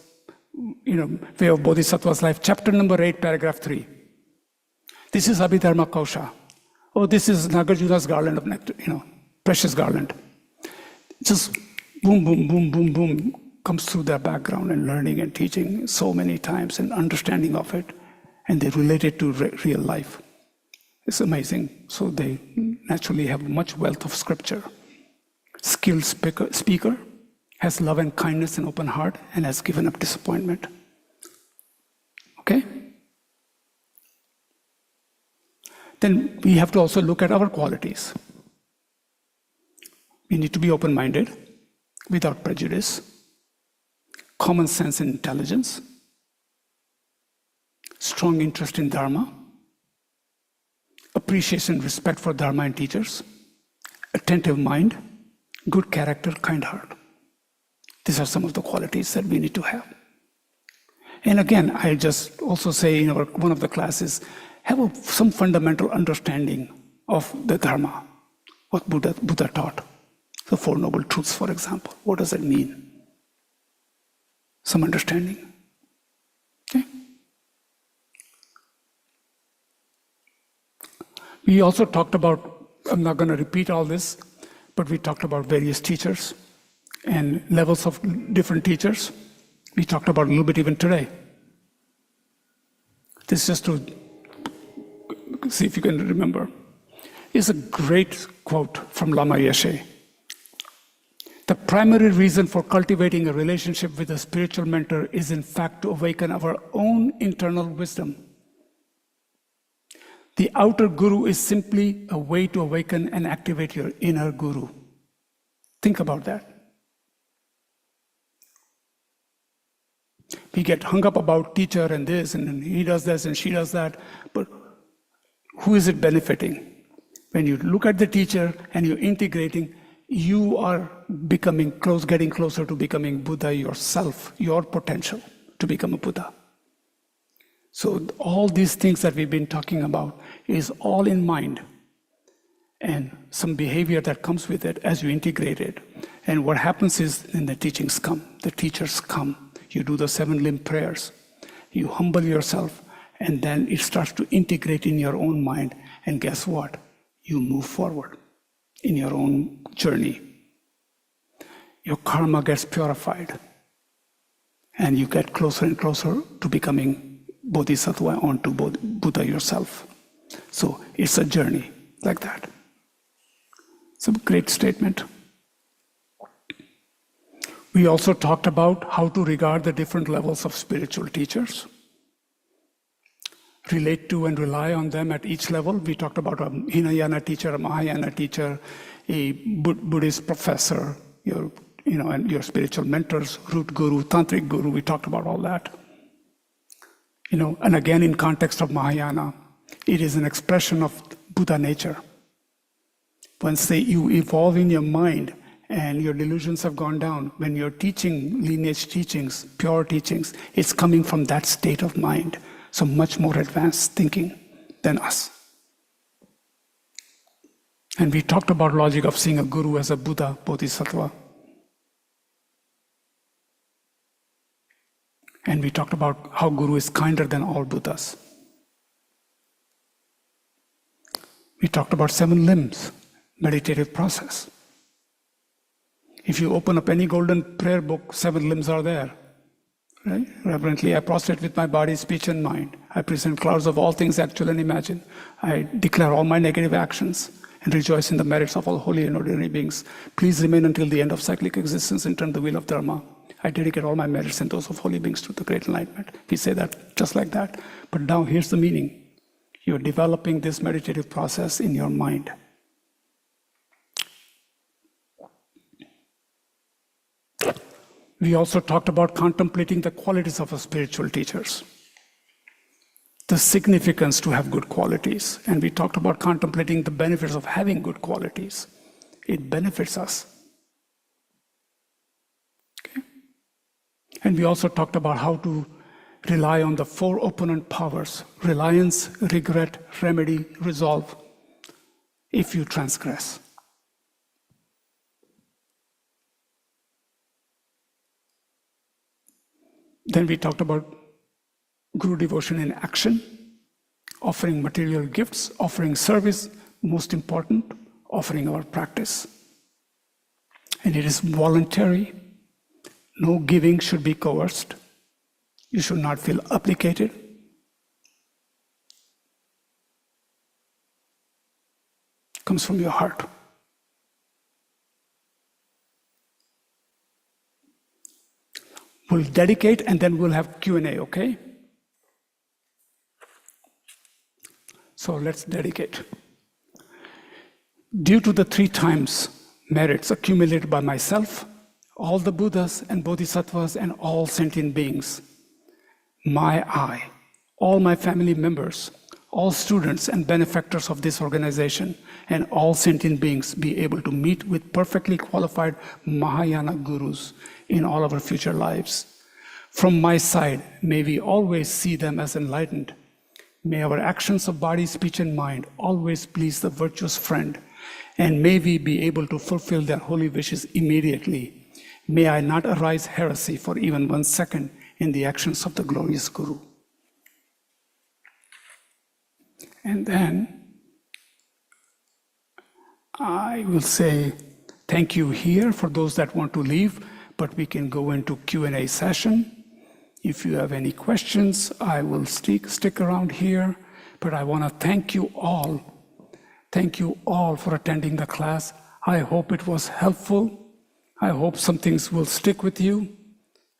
way of Bodhisattva's life, chapter number 8, paragraph 3. This is Abhidharma Kosha. Oh, this is Nagarjuna's garland of nectar, precious garland. Just boom, boom, boom, boom, boom, comes through their background and learning and teaching so many times and understanding of it. And they relate it to real life. It's amazing. So they naturally have much wealth of scripture. Skilled speaker, has love and kindness and open heart, and has given up disappointment. Okay? Then we have to also look at our qualities. We need to be open-minded, without prejudice, common sense and intelligence, strong interest in Dharma, appreciation and respect for Dharma and teachers, attentive mind, good character, kind heart. These are some of the qualities that we need to have. And again, I just also say in one of the classes, have some fundamental understanding of the Dharma, what Buddha taught. The Four Noble Truths, for example. What does it mean? Some understanding. Okay? We also talked about, I'm not going to repeat all this, but we talked about various teachers and levels of different teachers. We talked about a little bit even today. This is just to see if you can remember. It's a great quote from Lama Yeshe. The primary reason for cultivating a relationship with a spiritual mentor is in fact to awaken our own internal wisdom. The outer guru is simply a way to awaken and activate your inner guru. Think about that. We get hung up about teacher and this, and he does this and she does that, but who is it benefiting? When you look at the teacher and you're integrating, you are getting closer to becoming Buddha yourself, your potential to become a Buddha. So all these things that we've been talking about is all in mind, and some behavior that comes with it as you integrate it. And what happens is, when the teachings come, the teachers come, you do the 7 limb prayers, you humble yourself, and then it starts to integrate in your own mind. And guess what? You move forward in your own journey. Your karma gets purified, and you get closer and closer to becoming Bodhisattva onto Buddha yourself. So it's a journey like that. It's a great statement. We also talked about how to regard the different levels of spiritual teachers, relate to and rely on them at each level. We talked about a Hinayana teacher, a Mahayana teacher, a Buddhist professor, and your spiritual mentors, root guru, tantric guru. We talked about all that. And again, in context of Mahayana, it is an expression of Buddha nature. Once you evolve in your mind and your delusions have gone down, when you're teaching lineage teachings, pure teachings, it's coming from that state of mind. So much more advanced thinking than us. And we talked about logic of seeing a guru as a Buddha, Bodhisattva. And we talked about how Guru is kinder than all Buddhas. We talked about 7 limbs, meditative process. If you open up any golden prayer book, 7 limbs are there. Right? Reverently, I prostrate with my body, speech, and mind. I present clouds of all things actual and imagined. I declare all my negative actions and rejoice in the merits of all holy and ordinary beings. Please remain until the end of cyclic existence and turn the wheel of Dharma. I dedicate all my merits and those of holy beings to the great enlightenment. We say that just like that. But now here's the meaning. You're developing this meditative process in your mind. We also talked about contemplating the qualities of our spiritual teachers. The significance to have good qualities. And we talked about contemplating the benefits of having good qualities. It benefits us. And we also talked about how to rely on the 4 opponent powers: reliance, regret, remedy, resolve, if you transgress. Then we talked about Guru devotion in action, offering material gifts, offering service, most important, offering our practice. And it is voluntary. No giving should be coerced. You should not feel obligated. It comes from your heart. We'll dedicate and then we'll have Q&A, okay? So let's dedicate. Due to the 3 times merits accumulated by myself, all the Buddhas and Bodhisattvas and all sentient beings, I, all my family members, all students and benefactors of this organization, and all sentient beings be able to meet with perfectly qualified Mahayana gurus in all of our future lives. From my side, may we always see them as enlightened. May our actions of body, speech, and mind always please the virtuous friend, and may we be able to fulfill their holy wishes immediately. May I not arise heresy for even 1 second in the actions of the glorious Guru. And then I will say thank you here for those that want to leave, but we can go into Q&A session. If you have any questions, I will stick around here, but I want to thank you all. Thank you all for attending the class. I hope it was helpful. I hope some things will stick with you,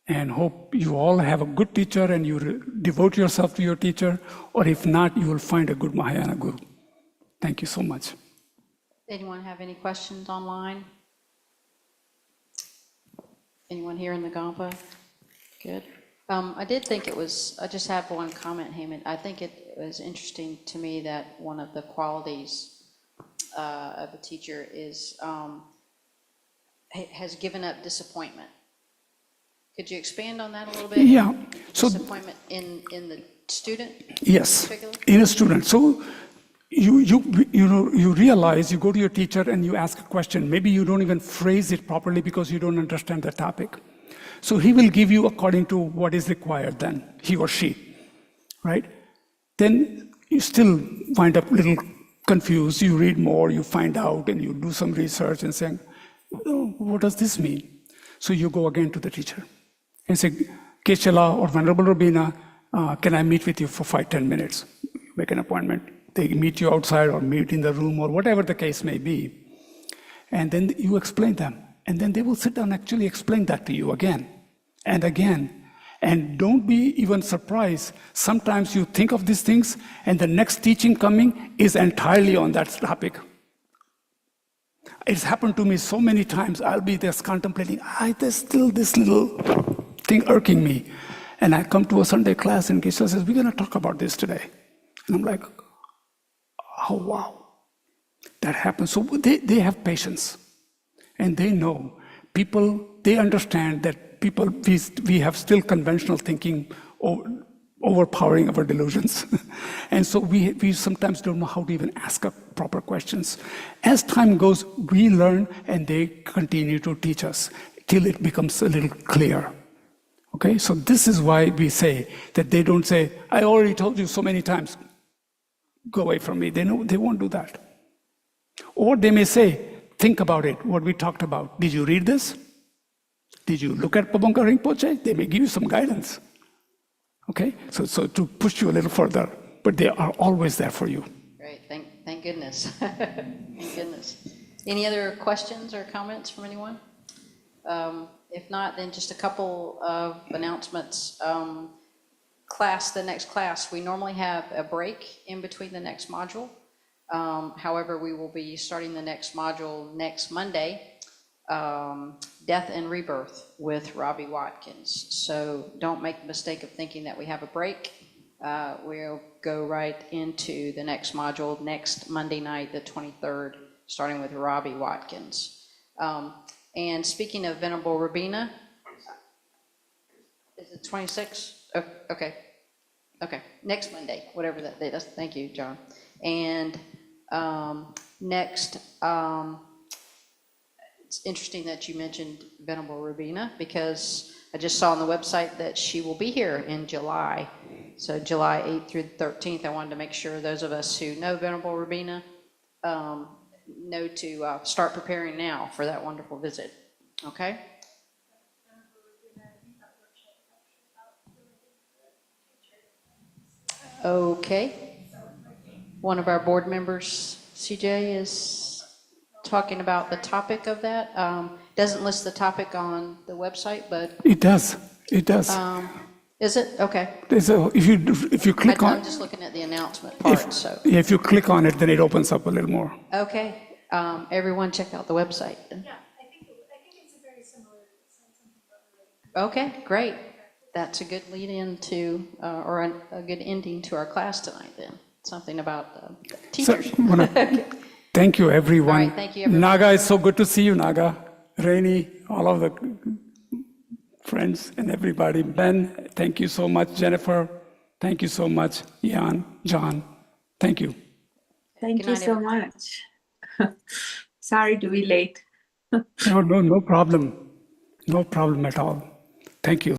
and hope you all have a good teacher and you devote yourself to your teacher, or if not, you will find a good Mahayana Guru. Thank you so much. Anyone have any questions online? Anyone here in the Kadampa? Good. I did think it was, I just have one comment, Hemant. I think it was interesting to me that one of the qualities of a teacher is, has given up disappointment. Could you expand on that a little bit? Yeah. So disappointment in the student? Yes, in a student. So you realize, you go to your teacher and you ask a question. Maybe you don't even phrase it properly because you don't understand the topic. So he will give you according to what is required then, he or she, right? Then you still wind up a little confused. You read more, you find out, and you do some research and saying, oh, what does this mean? So you go again to the teacher and say, Keshala or Venerable Robina, can I meet with you for 5-10 minutes? Make an appointment. They meet you outside or meet in the room or whatever the case may be. And then you explain them. And then they will sit down and actually explain that to you again and again. And don't be even surprised. Sometimes you think of these things and the next teaching coming is entirely on that topic. It's happened to me so many times. I'll be just contemplating, there's still this little thing irking me. And I come to a Sunday class and Kesha says, we're going to talk about this today. And I'm like, oh, wow. That happens. So they have patience. And they know, people, they understand that people, we have still conventional thinking overpowering our delusions. And so we sometimes don't know how to even ask proper questions. As time goes, we learn and they continue to teach us till it becomes a little clear. Okay, so this is why we say that they don't say, I already told you so many times, go away from me. They know they won't do that. Or they may say, think about it, what we talked about. Did you read this? Did you look at Pabongka Rinpoche? They may give you some guidance. Okay, so to push you a little further, but they are always there for you. Great, thank goodness. Thank goodness. Any other questions or comments from anyone? If not, then just a couple of announcements. The next class, we normally have a break in between the next module. However, we will be starting the next module next Monday, Death and Rebirth with Robbie Watkins. So don't make the mistake of thinking that we have a break. We'll go right into the next module next Monday night, the 23rd, starting with Robbie Watkins. And speaking of Venerable Robina, is it 26? Oh, okay. Next Monday, whatever that date is. Thank you, John. And next, it's interesting that you mentioned Venerable Robina, because I just saw on the website that she will be here in July. So July 8th through the 13th, I wanted to make sure those of us who know Venerable Robina know to start preparing now for that wonderful visit. Okay? Okay. One of our board members, CJ, is talking about the topic of that. Doesn't list the topic on the website, but it does. It does. Is it? Okay. If you click on I'm just looking at the announcement part, so. if you click on it, then it opens up a little more. Okay. Everyone check out the website then. Yeah, I think it's a very similar, something about the Okay, great. That's a good lead into, or a good ending to our class tonight then. Something about So, teachers. thank you, everyone. All right, thank you, everyone. Naga, it's so good to see you, Naga. Rainy, all of the friends and everybody. Ben, thank you so much. Jennifer, thank you so much. Ian, John, thank you. Thank Good you night, so much. Sorry to be late. No problem. No problem at all. Thank you.